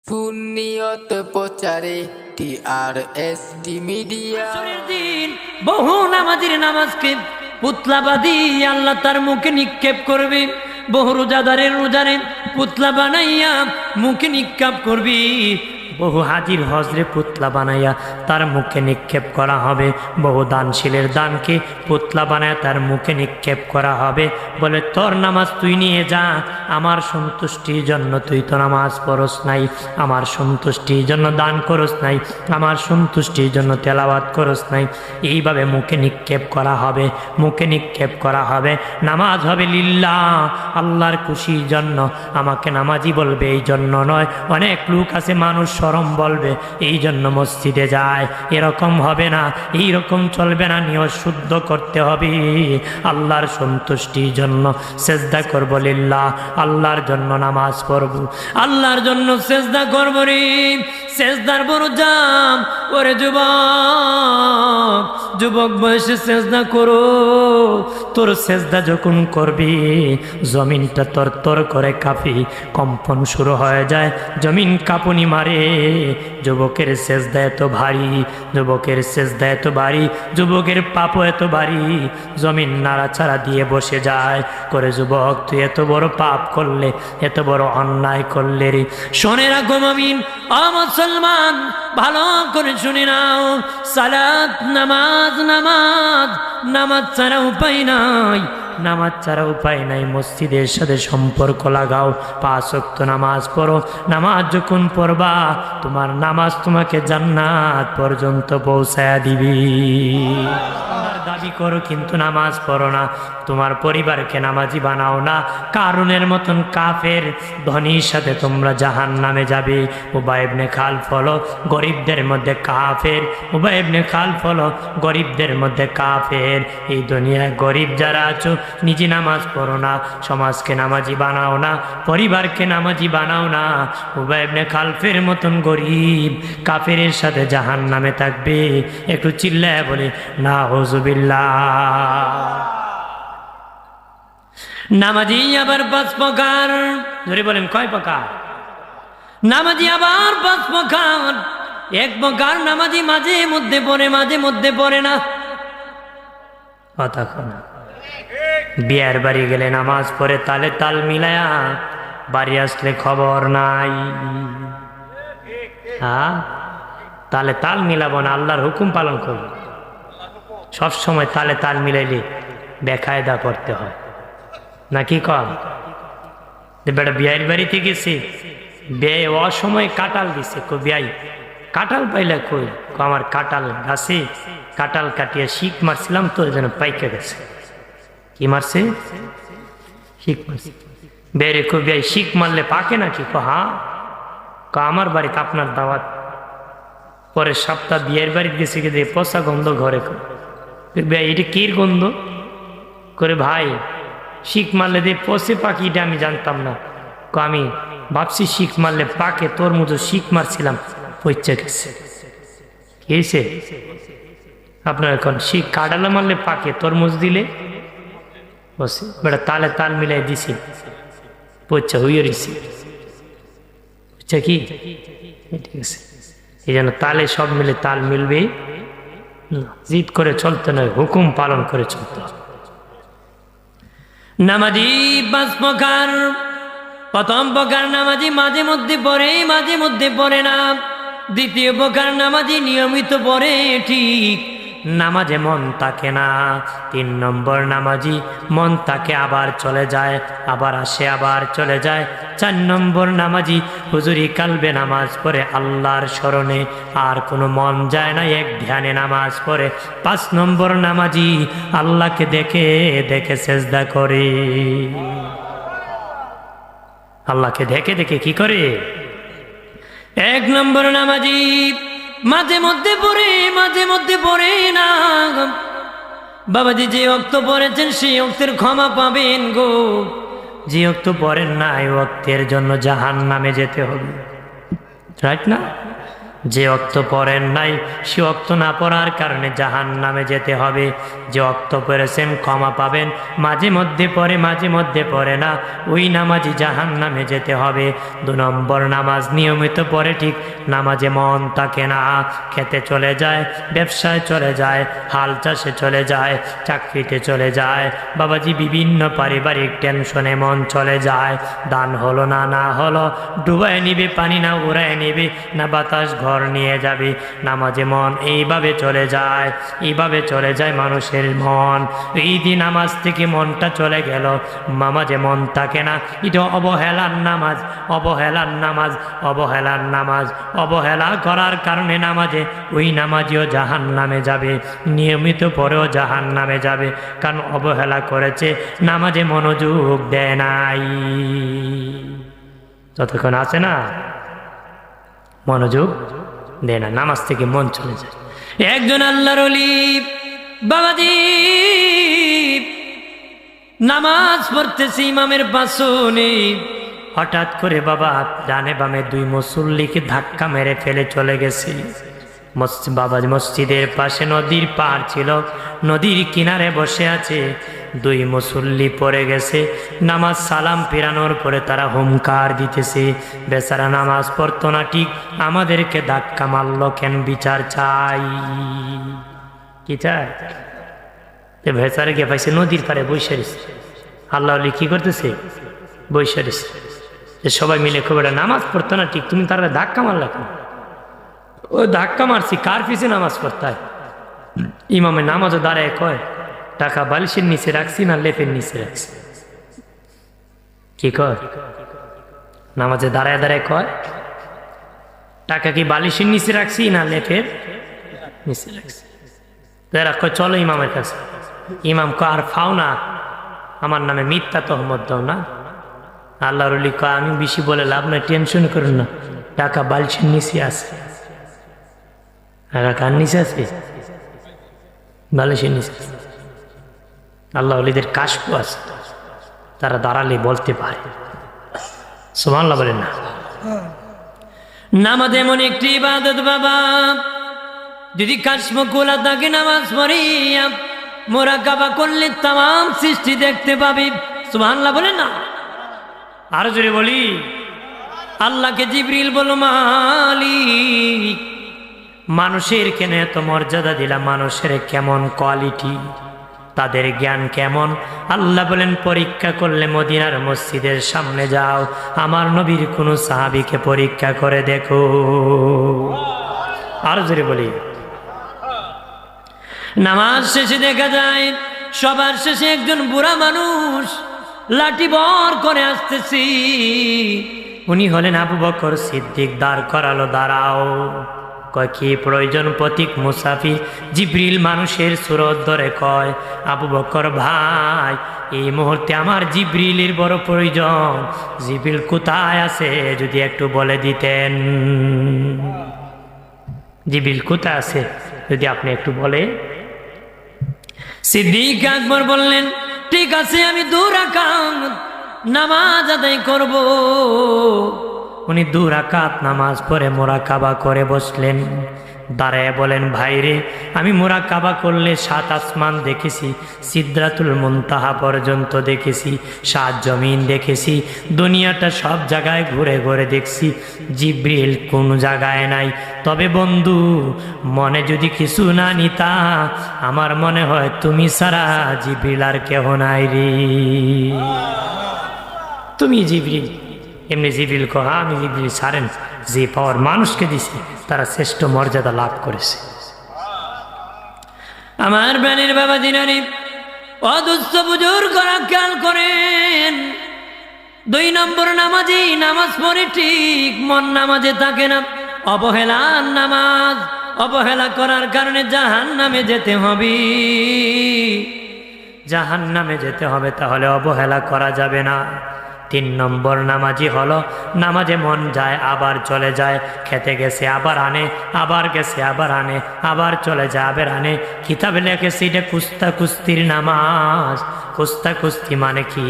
সুন্নিয়ত প্রচারে টিআরএসটি মিডিয়া। দিন বহু নামাজের নামাজকে পুতলাবাদী আল্লাহ তার মুখে নিক্ষেপ করবে। বহু রোজাদারের রোজারে পুতলা বানাইয়া মুখে নিক্ষেপ করবি। বহু হাজির হজরে পুতলা বানাইয়া তার মুখে নিক্ষেপ করা হবে। বহু দানশীলের দানকে পুতলা বানায় তার মুখে নিক্ষেপ করা হবে। বলে তোর নামাজ তুই নিয়ে যা, আমার সন্তুষ্টির জন্য তুই তো নামাজ পড়স নাই, আমার সন্তুষ্টির জন্য দান করস নাই, আমার সন্তুষ্টির জন্য তেলাওয়াত করস নাই। এইভাবে মুখে নিক্ষেপ করা হবে, মুখে নিক্ষেপ করা হবে। নামাজ হবে লিল্লাহ, আল্লাহর খুশির জন্য। আমাকে নামাজি বলবে এই জন্য নয়। অনেক লোক আছে মানুষ শরম বলবে এই জন্য মসজিদে যায়। এরকম হবে না, এইরকম চলবে না। নিয়ত শুদ্ধ করতে হবে। আল্লাহর সন্তুষ্টির জন্য সেজদা করব লিল্লাহ, আল্লাহর জন্য নামাজ পড়ব, আল্লাহর জন্য সেজদা করব রে। সেজদার বড় জাম। ওরে যুবক, যুবক বয়সে সেজদা করো। তোর সেজদা যখন করবি জমিনটা তর তর করে কাঁপি, কম্পন শুরু হয়ে যায়, জমিন কাঁপুনি মারে। যুবকের সেজদা এত ভারী, যুবকের সেজদা এত ভারী, যুবকের পাপও এত ভারী, জমিন নাড়াচাড়া দিয়ে বসে যায়। করে যুবক তুই এত বড় পাপ করলে, এত বড় অন্যায় করলে রে। শোনে রাখো মুমিন, ও মুসলমান, ভালো করে শুনে নাও। সালাত, নামাজ, নামাজ, নামাজ ছাড়া উপায় নাই, নামাজ ছাড়া উপায় নাই। মসজিদের সাথে সম্পর্ক লাগাও, 5 ওয়াক্ত নামাজ পড়ো। নামাজ যখন পড়বা তোমার নামাজ তোমাকে জান্নাত পর্যন্ত পৌঁছায়া দিবি। দাবি করো কিন্তু নামাজ পড়ো না, তোমার পরিবারকে নামাজি বানাও না। কারুনের মতন কাফের ধনীর সাথে তোমরা জাহান্নামে যাবে। উবাই ইবনে খালফ হলো গরিবদের মধ্যে কাফের, উবাই ইবনে খালফ হলো গরিবদের মধ্যে কাফের। এই দুনিয়ায় গরিব যারা আছো নিজে নামাজ পড়ো না, সমাজকে নামাজি বানাও না, পরিবারকে নামাজি বানাও না। উবাই ইবনে খালফের মতন গরিব কাফেরের সাথে জাহান্নামে থাকবে। একটু চিল্লায় বলে নাউযুবিল্লাহ। নামাজি আবার 5 প্রকার। ধরে বলেন কয় প্রকার? নামাজি আবার 5 প্রকার। 1 প্রকার নামাজি মাঝে মধ্যে পড়ে, মাঝে মধ্যে পড়ে না। কথা না, বিয়ের বাড়ি গেলে নামাজ পড়ে তালে তাল মিলায়া, বাড়ি আসলে খবর নাই। হ্যাঁ, তালে তাল মিলাবো না, আল্লাহর হুকুম পালন করবো। সব সময় তালে তাল মিলাইলে বেকায়দা পড়তে হয় নাকি? কম বেটা বিয়ের বাড়িতে গেছি, বিয়ে অসময় কাঁঠাল দিছে। বিয়াই কাঁঠাল পাইলে কই? আমার কাঁঠাল গাছে কাঁঠাল কাটিয়ে শিক মারছিলাম তো যেন পাইকে গেছে। কি মারছে? শিক মারছে। বেরে কো বিয়াই শিক মারলে পাকে নাকি? হ্যাঁ। আমার বাড়িতে আপনার দাওয়াত। পরের সপ্তাহ বিয়ের বাড়িতে গেছে, গিয়ে পচা গন্ধ ঘরে। এটা কির গন্ধ? করে ভাই শিক মারলে দিয়ে পচে পাখি, এটা আমি জানতাম না। আমি ভাবছি শিক মারলে পাকে, তোর মতো শিক মারছিলাম পচে গেছে। কি হয়েছে আপনার? এখন শিক কাটালা মারলে পাকে, তরমুজ দিলে বসে। বেটা তালে তাল মিলাই দিছি, পচা হইয়ে রয়েছে। বুঝছে কি? ঠিক আছে, এই জন্য তালে সব মিলে তাল মিলবে। জিদ করে চলতে নয়, হুকুম পালন করে চলতে। নামাজি 5 প্রকার। প্রথম প্রকার নামাজি মাঝে মধ্যে পড়ে, মাঝে মধ্যে পড়ে না। দ্বিতীয় প্রকার নামাজি নিয়মিত পড়ে ঠিক, নামাজে মন থাকে না। 3 নম্বর নামাজি মন থাকে, আবার চলে যায়, আবার আসে, আবার চলে যায়। 4 নম্বর নামাজি হুজুরি কালবে নামাজ পড়ে আল্লাহর স্মরণে, আর কোনো মন যায় না, এক ধ্যানে নামাজ পড়ে। 5 নম্বর নামাজি আল্লাহকে দেখে দেখে সেজদা করে। আল্লাহকে দেখে দেখে কি করে? 1 নম্বর নামাজি মাঝে মধ্যে পড়ে, মাঝে মধ্যে পড়ে না। বাবাজি যে ওয়াক্ত পড়েছেন সেই ওয়াক্তের ক্ষমা পাবেন গো। যে ওয়াক্ত পড়েন না এই ওয়াক্তের জন্য জাহান্নামে যেতে হবে। রাইট না? যে ওয়াক্ত পড়েন নাই সে ওয়াক্ত না পড়ার কারণে জাহান্নামে যেতে হবে। যে ওয়াক্ত পড়েছেন ক্ষমা পাবেন, মাঝে মধ্যে পড়ে মাঝে মধ্যে পড়ে না, ওই নামাজই জাহান্নামে যেতে হবে। 2 নম্বর নামাজ নিয়মিত পড়ে ঠিক নামাজে মন থাকে না, খেতে চলে যায়, ব্যবসায় চলে যায়, হাল চাষে চলে যায়, চাকরিতে চলে যায়, বাবাজি বিভিন্ন পারিবারিক টেনশনে মন চলে যায়। দান হলো না, না হলো, ডুবায় নিবে পানি, না উড়ায় নিবে, না বাতাস ঘর নিয়ে যাবে। নামাজে মন এইভাবে চলে যায়, এইভাবে চলে যায় মানুষের মন। এই দিন নামাজ থেকে মনটা চলে গেল, নামাজে মন থাকে না, এটা অবহেলার নামাজ, অবহেলার নামাজ, অবহেলার নামাজ। অবহেলা করার কারণে নামাজে ওই নামাজিও জাহান্নামে যাবে, নিয়মিত পরেও জাহান্নামে যাবে, কারণ অবহেলা করেছে, নামাজে মনোযোগ দেয় নাই। যতক্ষণ আছে না মনোযোগ দেয় না, নামাজ থেকে মন চলে যায়। একজন আল্লাহর ওলি বাবাজি নামাজ পড়তেছে ইমামের পাশনে, হঠাৎ করে বাবা ডানে বামে 2 মুসল্লিকে ধাক্কা মেরে ফেলে চলে গেছে। বাবা মসজিদের পাশে নদীর পার ছিল, নদীর কিনারে বসে আছে, 2 মুসল্লি পড়ে গেছে। নামাজ সালাম ফেরানোর পরে তারা হুমকার দিতেছে, বেচারা নামাজ পড়তো না ঠিক, আমাদেরকে ধাক্কা মারল কেন, বিচার চাই। কি চাই? বেচারা গিয়ে পাইছে নদীর পারে বসে রয়েছে, আল্লাহ কি করতেছে, বসে রয়েছে। সবাই মিলে খুব একটা নামাজ পড়তো না ঠিক, তুমি তারা ধাক্কা মারলা কেন? ও ধাক্কা মারছি, কার পিছে নামাজ পড়তে হয়? ইমামে নামাজও দাঁড়ায় কয়, টাকা বালিশের নিচে রাখছি না লেপের নিচে রাখছি? কি কয়? নামাজে দাঁড়ায় দাঁড়ায় কয়, টাকা কি বালিশের নিচে রাখছি না লেপের নিচে রাখছি? তারা কয় চলো ইমামের কাছে। ইমাম কয় আর ফাও না, আমার নামে মিথ্যা তহমত দাও না। আল্লাহর ওলি কয় আমি বেশি বলে লাভ নাই, টেনশন করুন না, টাকা বালিশের নিচে আছে। কার নিচে আছে? বালিশের নিচে। আল্লাহ ওলিদের কাশফু আছে, তারা দাঁড়ালে বলতে পারে। সুবহানাল্লাহ বলেন না? নামাজ এমন একটি ইবাদত বাবা, যদি কাশফু খোলা থাকে নামাজ পড়িয়া মুরাকাবা করলে তাম সৃষ্টি দেখতে পাবি। সুবহানাল্লাহ বলেন না? আরো জোরে বলি, আল্লাহকে জিবরিল বলো মালিক, মানুষের কেন এত মর্যাদা দিলাম, মানুষের কেমন কোয়ালিটি, তাদের জ্ঞান কেমন? আল্লাহ বলেন পরীক্ষা করলে মদিনার মসজিদের সামনে যাও, আমার নবীর কোন সাহাবীকে পরীক্ষা করে দেখো। আরো জোরে বলি, নামাজ শেষে দেখা যায় সবার শেষে একজন বুড়া মানুষ লাঠি বর করে আসতেছি, উনি হলেন আবু বকর সিদ্দিক। দাঁড় করালো, দাঁড়াও। কয় কি প্রয়োজন? প্রতীক মুসাফির। জিবরিল মানুষের সুরত ধরে কয়, আবু বকর ভাই, এই মুহূর্তে আমার জিবরিলের বড় প্রয়োজন। জিবরিল কোথায় আছে যদি একটু বলে দিতেন। জিবরিল কোথায় আছে যদি আপনি একটু বলে। সিদ্দিক আকবর বললেন, ঠিক আছে আমি 2 রাকাত নামাজ আদায় করব। উনি 2 রাকাত নামাজ পড়ে মুরাকাবা করে বসলেন। দাঁড়ায় বলেন, ভাইরে আমি মুরাকাবা করলে 7 আসমান দেখেছি, সিদরাতুল মুনতাহা পর্যন্ত দেখেছি, 7 জমিন দেখেছি, দুনিয়াটা সব জায়গায় ঘুরে ঘুরে দেখছি, জিবরিল কোন জায়গায় নাই। তবে বন্ধু, মনে যদি কিছু না নিতা, আমার মনে হয় তুমি ছাড়া জিবরিল আর কেহ নাই রে। তুমি জিবরিল। এমনি জিবরিল কহা, আমি জিবরিল ছাড়েন, যে পাওয়ার মানুষকে দিছে তারা শ্রেষ্ঠ মর্যাদা লাভ করেছে। আমার প্রাণের বাবা দিনারি অদুস্থ বুজুর্গ খেয়াল করেন, 2 নম্বর নামাজি নামাজ পড়ে ঠিক মন নামাজে থাকে না, অবহেলার নামাজ। অবহেলা করার কারণে জাহান্নামে যেতে হবে, জাহান্নামে যেতে হবে, তাহলে অবহেলা করা যাবে না। 3 নম্বর নামাজি হলো নামাজে মন যায় আবার চলে যায়, খেতে গেছে আবার আনে, আবার গেছে আবার আনে, আবার চলে যায় আবার আনে। কিতাবে লেখেছে এটা কুস্তা কুস্তির নামাজ। কুস্তা কুস্তি মানে কি?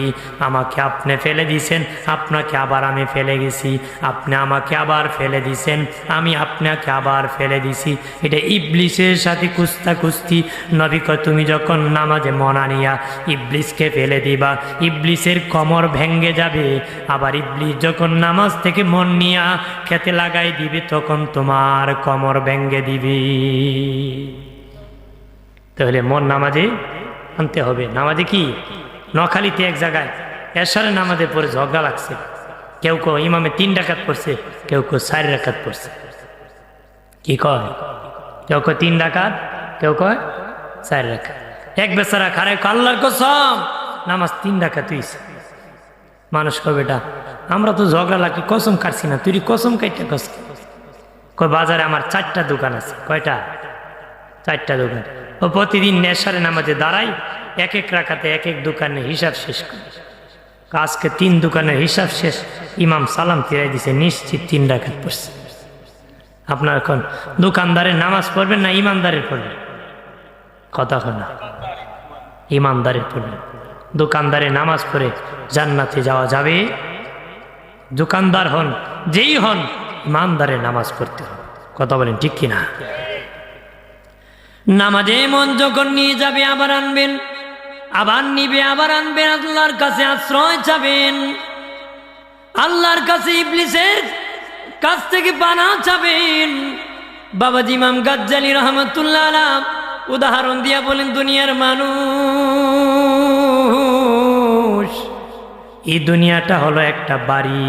আমাকে আপনি ফেলে দিছেন, আপনাকে আবার আমি ফেলে গেছি, আপনি আমাকে আবার ফেলে দিছেন, আমি আপনাকে আবার ফেলে দিছি। এটা ইবলিসের সাথে কুস্তা কুস্তি। নবী কয় তুমি যখন নামাজে মনা নিয়া ইবলিসকে ফেলে দিবা, ইবলিসের কোমর ভেঙ্গে যাবে। আবার ইবলিস যখন নামাজ থেকে মন নিয়া খেতে লাগাই দিবে, তখন তোমার কোমর ভেঙ্গে দিবি। তাহলে মন নামাজে আনতে হবে। নামাজে কি নখালিতে এক জায়গায় এশারে নামাজে পড়ে ঝগড়া লাগছে, কেউ কেউ ইমামে 3 রাকাত পড়ছে, কেউ কেউ 4 রাকাত পড়ছে। কি কয়? কেউ কয় 3 রাকাত, কেউ কয় 4 রাকাত। এক বেচারা খারে আল্লাহর কসম নামাজ 3 রাকাত হইছে। মানুষ কয় বেটা আমরা তো ঝগড়া লাগলে কসম কাটছি না, তুই কসম কাইটা কস। কয় বাজারে আমার 4টা দোকান আছে। কয়টা? 4টা দোকান। ও প্রতিদিন নেশারে নামাজে দাঁড়াই, এক এক রাকাতে এক এক দোকানে হিসাব শেষ করে। আজকে 3 দোকানের হিসাব শেষ, ইমাম সালাম ফিরাই দিছে, নিশ্চিত 3 রাকাত পড়ছে। আপনার এখন দোকানদারের নামাজ পড়বেন না ইমানদারের পড়বেন? কথা হয় না, ইমানদারের পড়বেন। দোকানদারের নামাজ পড়ে জান্নাতে যাওয়া যাবে? দোকানদার হন যেই হন, ইমানদারের নামাজ পড়তে হবে। কথা বলেন ঠিক কিনা? নামাজে মন যখন নিয়ে যাবে আবার আনবেন, আবার নিবে আবার আনবেন, আল্লাহর কাছে আশ্রয় চাবেন, আল্লাহর কাছে ইবলিসের কাছ থেকে পানা চাবেন। বাবাজি ইমাম গাজ্জালী রহমাতুল্লাহ আলাইহি উদাহরণ দিয়া বলেন, দুনিয়ার মানুষ, এই দুনিয়াটা হলো একটা বাড়ি।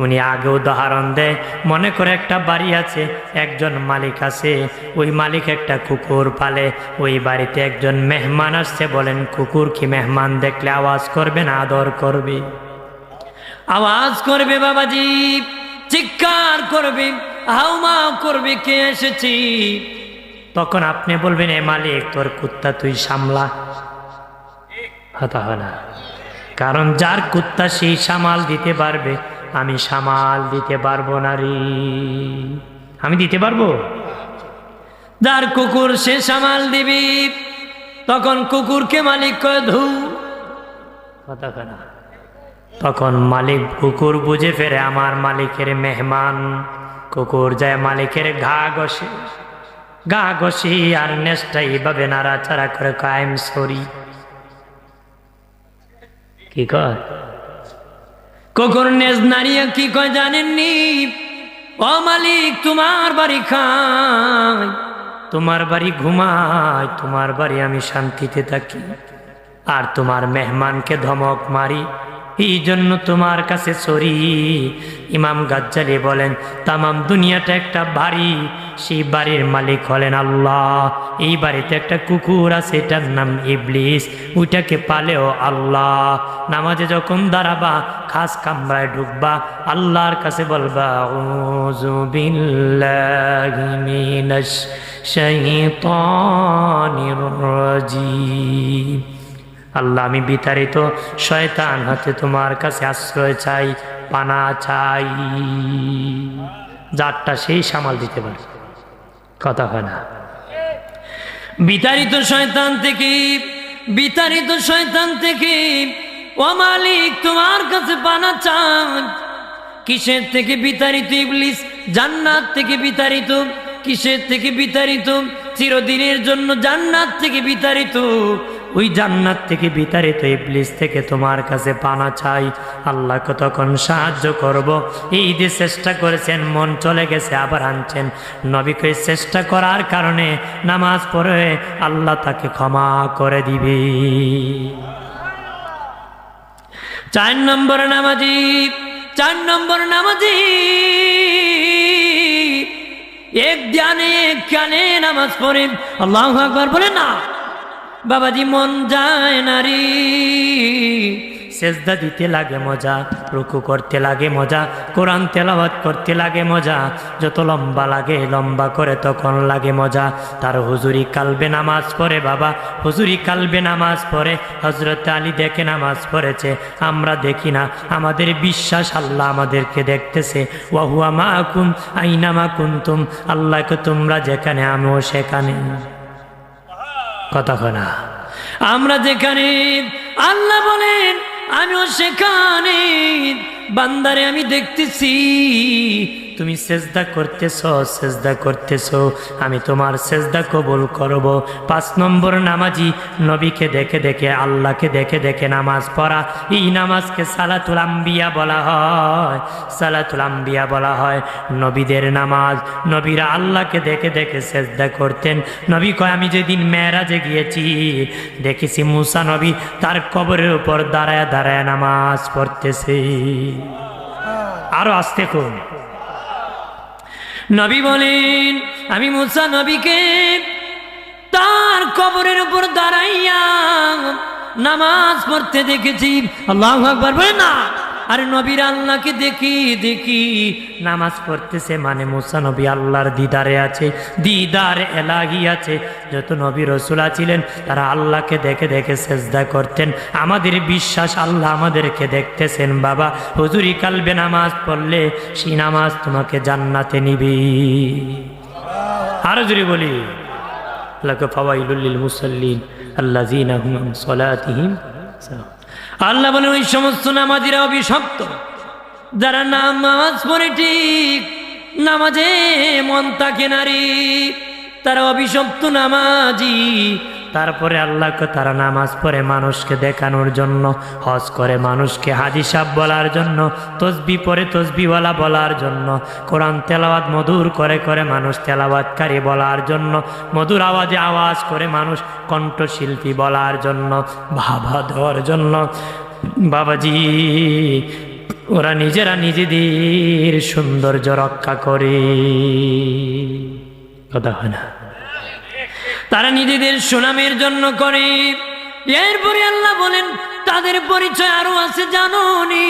উনি আগে উদাহরণ দেয়, মনে করে একটা বাড়ি আছে, একজন মালিক আছে, ওই মালিক একটা কুকুর পালে। ওই বাড়িতে একজন মেহমান আসছে, বলেন কুকুর কি মেহমান দেখলে আওয়াজ করবে না আদর করবে? আওয়াজ করবে বাবাজি, চিৎকার করবে, হাউমাউ করবে, কে এসেছি? তখন আপনি বলবেন এ মালিক তোর কুত্তা তুই সামলা। হতা হয় না, কারণ যার কুত্তা সেই সামাল দিতে পারবে, আমি সামাল দিতে পারবো না রে। আমি দিতে পারবো? যার কুকুর সে সামাল দিবি। তখন কুকুরকে মালিক কয় ধু। কথা কয় না। তখন মালিক কুকুর বুঝে ফেরে আমার মালিকের মেহমান। কুকুর যায় মালিকের ঘা ঘষে, গা ঘষি আর নেশটা এইভাবে নাড়াচাড়া করে কায়েম সরি। কি কয়? কুকুর নেজ নাড়িয়ে কি কয় জানেননি? ও মালিক তোমার বাড়ি খায়, তোমার বাড়ি ঘুমায়, তোমার বাড়ি আমি শান্তিতে থাকি, আর তোমার মেহমানকে ধমক মারি, এই জন্য তোমার কাছে সরি। ইমাম গাজ্জালী বলেন তামাম দুনিয়াটা একটা বাড়ি, সেই বাড়ির মালিক হলেন আল্লাহ। এই বাড়িতে একটা কুকুর আছে, এটার নাম ইবলিস, ওইটাকে পালেও আল্লাহ। নামাজে যখন দাঁড়াবা, খাস কামরায় ঢুকবা, আল্লাহর কাছে বলবা আউযু বিল্লাহি মিনাশ শাইতানির রাজিম। আল্লাহ আমি বিতাড়িত শয়তান হতে তোমার কাছে আশ্রয় চাই, পানা চাই। যারটা সেই সামাল দিতে পারে। কথা হয় না। বিতাড়িত শয়তান থেকে, বিতাড়িত শয়তান থেকে ও মালিক তোমার কাছে পানা চাই। কিসের থেকে বিতাড়িত ইবলিস? জান্নাত থেকে বিতাড়িত। কিসের থেকে বিতাড়িত? চিরদিনের জন্য জান্নাত থেকে বিতাড়িত। ওই জান্নাত থেকে বিতাড়িত ইবলিস থেকে তোমার কাছে পানা চাই। আল্লাহকে তখন সাহায্য করব। এই যে চেষ্টা করেছেন, মন চলে গেছে, আবার আনছেন। নবীকে চেষ্টা করার কারণে নামাজ পড়ে আল্লাহ তাকে ক্ষমা করে দিবে। 4 নম্বর নামাজি, 4 নম্বর নামাজি এক ধ্যানে এক কানে নামাজ পড়ে আল্লাহু আকবার বলে না। বাবাজি মন যায় না রে, সেজদা দিতে লাগে মজা, রুকু করতে লাগে মজা, কোরআন তেলাওয়াত করতে লাগে মজা। যত লম্বা লাগে লম্বা করে তখন লাগে মজা। তার হুজুরি কালবে নামাজ পড়ে, বাবা হুজুরি কালবে নামাজ পড়ে। হযরত আলী দেখে নামাজ পড়েছে, আমরা দেখি না। আমাদের বিশ্বাস আল্লাহ আমাদেরকে দেখতেছে। ওয়া হুয়া মাআকুম আইনামা কুনতুম, আল্লাহকে তোমরা যেখানে আমিও সেখানে। কথা হয় না। আমরা যেখানে আল্লাহ বলেন আমিও সেখানে বান্দারে আমি দেখতেছি তুমি সেজদা করতেছো আমি তোমার সেজদা কবুল করব। 5 নম্বর নামাজি নবীকে দেখে দেখে আল্লাহকে দেখে দেখে নামাজ পড়া, এই নামাজকে সালাতুল আম্বিয়া বলা হয়। সালাতুল আম্বিয়া বলা হয় নবীদের নামাজ। নবীরা আল্লাহকে দেখে দেখে সেজদা করতেন। নবী কয় আমি যেদিন মেরাজে গিয়েছি দেখেছি মুসা নবী তার কবরের উপর দাঁড়ায় দাঁড়ায় নামাজ পড়তেছে। আরো আসতে কোন নবী বলেন আমি মুসা নবীকে তার কবরের উপর দাঁড়াইয়া নামাজ পড়তে দেখেছি। আল্লাহু আকবার বলেন না। আর নবীর আল্লাহকে দেখি নামাজ পড়তেছে, মানে মুসা নবী আল্লাহর দিদারে আছে, দিদার এলাহি আছে। যত নবী রাসূল ছিলেন তারা আল্লাহকে দেখে দেখে সেজদা করতেন। আমাদের বিশ্বাস আল্লাহ আমাদেরকে দেখতেছেন। বাবা হুজুরি কালবে নামাজ পড়লে সেই নামাজ তোমাকে জান্নাতে নিবে। আরো জোরে বলি লাকা ফাওয়াইলুল লিল মুসাল্লিন আল্লাযীনা হুম আন সালাতিহিম সাহুন। আল্লাহ বলেন ওই সমস্ত নামাজিরা অভিশপ্ত যারা নামাজ পড়ে ঠিক নামাজে মন থাকে নারী, তারা অভিশপ্ত নামাজি। তারপরে আল্লাহকে তারা নামাজ পড়ে মানুষকে দেখানোর জন্য, হজ করে মানুষকে হাজি সাহেব বলার জন্য, তসবি পড়ে তসবিওয়ালা বলার জন্য, কোরআন তেলাওয়াত মধুর করে করে মানুষ তেলাওয়াতকারী বলার জন্য, মধুর আওয়াজে আওয়াজ করে মানুষ কণ্ঠশিল্পী বলার জন্য, ভাবা দেওয়ার জন্য। বাবাজি ওরা নিজেরা নিজেদের সৌন্দর্য রক্ষা করে, কথা হয় না? তারা নিজেদের সুনামের জন্য করে। এরপরে আল্লাহ বলেন তাদের পরিচয় আরো আছে, জানোনি?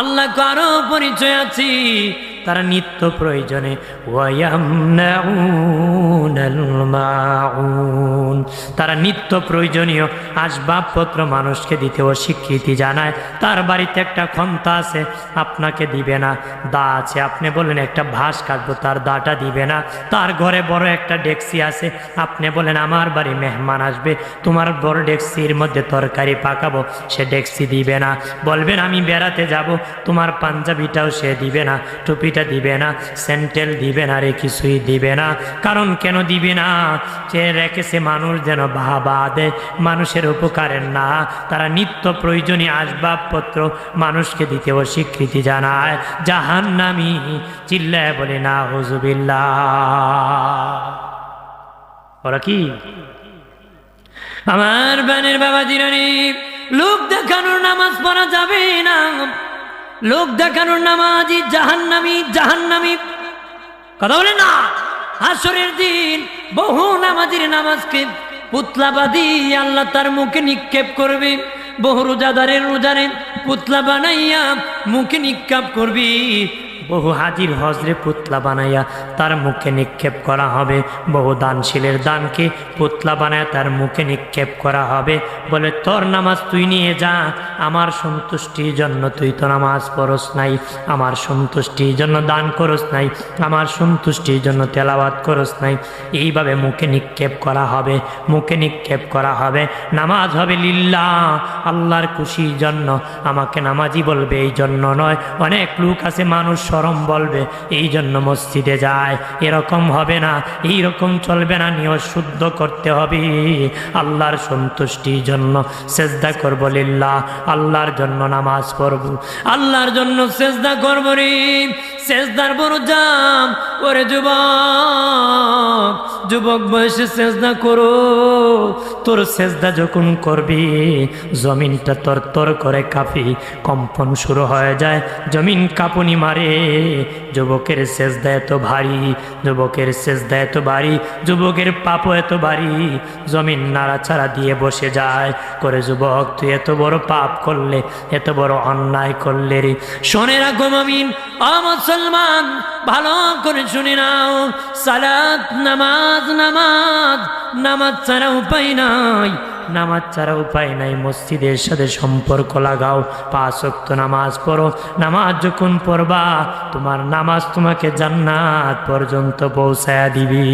আল্লাহ কারো পরিচয় আছে, তারা নিত্য প্রয়োজনে তারা নিত্য প্রয়োজনীয় আসবাবপত্র মানুষকে দিতে অস্বীকৃতি জানায়। তার বাড়িতে একটা খন্তা আছে, আপনাকে দিবে না। দা আছে, আপনি বলেন একটা ভাস কাটবো, তার দাটা দিবে না। তার ঘরে বড় একটা ডেকসি আছে, আপনি বলেন আমার বাড়ি মেহমান আসবে, তোমার বড় ডেকসির মধ্যে তরকারি পাকাবো, সে ডেকসি দিবে না। বলবেন আমি বেড়াতে যাব, তোমার পাঞ্জাবিটাও সে দিবে না, টুপিটা দিবে না, স্যান্ডেল দিবে না, রে কিছুই দিবে না। কারণ কেন দিবে না? সে রেখেছে মানুষ যেন বাহবা দেয়, মানুষের উপকারের না। তারা নিত্য প্রয়োজনীয় আসবাবপত্র মানুষকে দিতে অস্বীকৃতি জানায়। জাহান্নামী চিল্লায় বলে না হুজুবিল্লাহ। ওরা কি আমার বানের বাবা জিরানি, লোক দেখানোর নামাজ পড়া যাবে না। লোক দেখানোর নামাজি জাহান্নামী, জাহান্নামী, কথা বলে না। হাসরের দিন বহু নামাজির নামাজকে পুতলাবাদী আল্লাহ তার মুখে নিক্ষেপ করবে। বহু রোজাদারের রোজারে পুতলা বানাইয়া মুখে নিক্ষেপ করবি। বহু হাজির হজরে পুতলা বানাইয়া তার মুখে নিক্ষেপ করা হবে। বহু দানশীলের দানকে পুতলা বানায় তার মুখে নিক্ষেপ করা হবে। বলে তোর নামাজ তুই নিয়ে যা, আমার সন্তুষ্টির জন্য তুই তো নামাজ পড়স নাই, আমার সন্তুষ্টির জন্য দান করস নাই, আমার সন্তুষ্টির জন্য তেলাওয়াত করস নাই। এইভাবে মুখে নিক্ষেপ করা হবে, মুখে নিক্ষেপ করা হবে। নামাজ হবে লিল্লাহ, আল্লাহর খুশির জন্য। আমাকে নামাজি বলবে এই জন্য নয়। অনেক লোক আছে মানুষ শরম বলবে এই জন্য মসজিদে যায়, এরকম হবে না, এইরকম চলবে না। নিয়ত শুদ্ধ করতে হবে, আল্লাহর সন্তুষ্টির জন্য সেজদা করব লিল্লাহ, আল্লাহর জন্য নামাজ পড়ব, আল্লাহর জন্য সেজদা করব রে। সেজদার বড় জাম। ওরে যুবক, যুবক বয়সে সেজদা করো। তোর সেজদা যখন করবি জমিনটা তর তর করে কাঁপি, কম্পন শুরু হয়ে যায়, জমিন কাঁপুনি মারে। যুবকের সেজদা এত ভারী, যুবকের সেজদা এত ভারী, যুবকের পাপও এত ভারী, জমিন নাড়াচাড়া দিয়ে বসে যায়। করে যুবক তুই এত বড় পাপ করলে, এত বড় অন্যায় করলে রে। শোনে রাখো মুমিন, মুসলমান, ভালো করে শুনে নাও। সালাত, নামাজ, নামাজ, নামাজ ছাড়া উপায় নাই, নামাজ ছাড়া উপায় নাই। মসজিদের সাথে সম্পর্ক লাগাও, 5 ওয়াক্ত নামাজ পড়ো। নামাজ যখন পড়বা তোমার নামাজ তোমাকে জান্নাত পর্যন্ত পৌঁছায়া দিবি।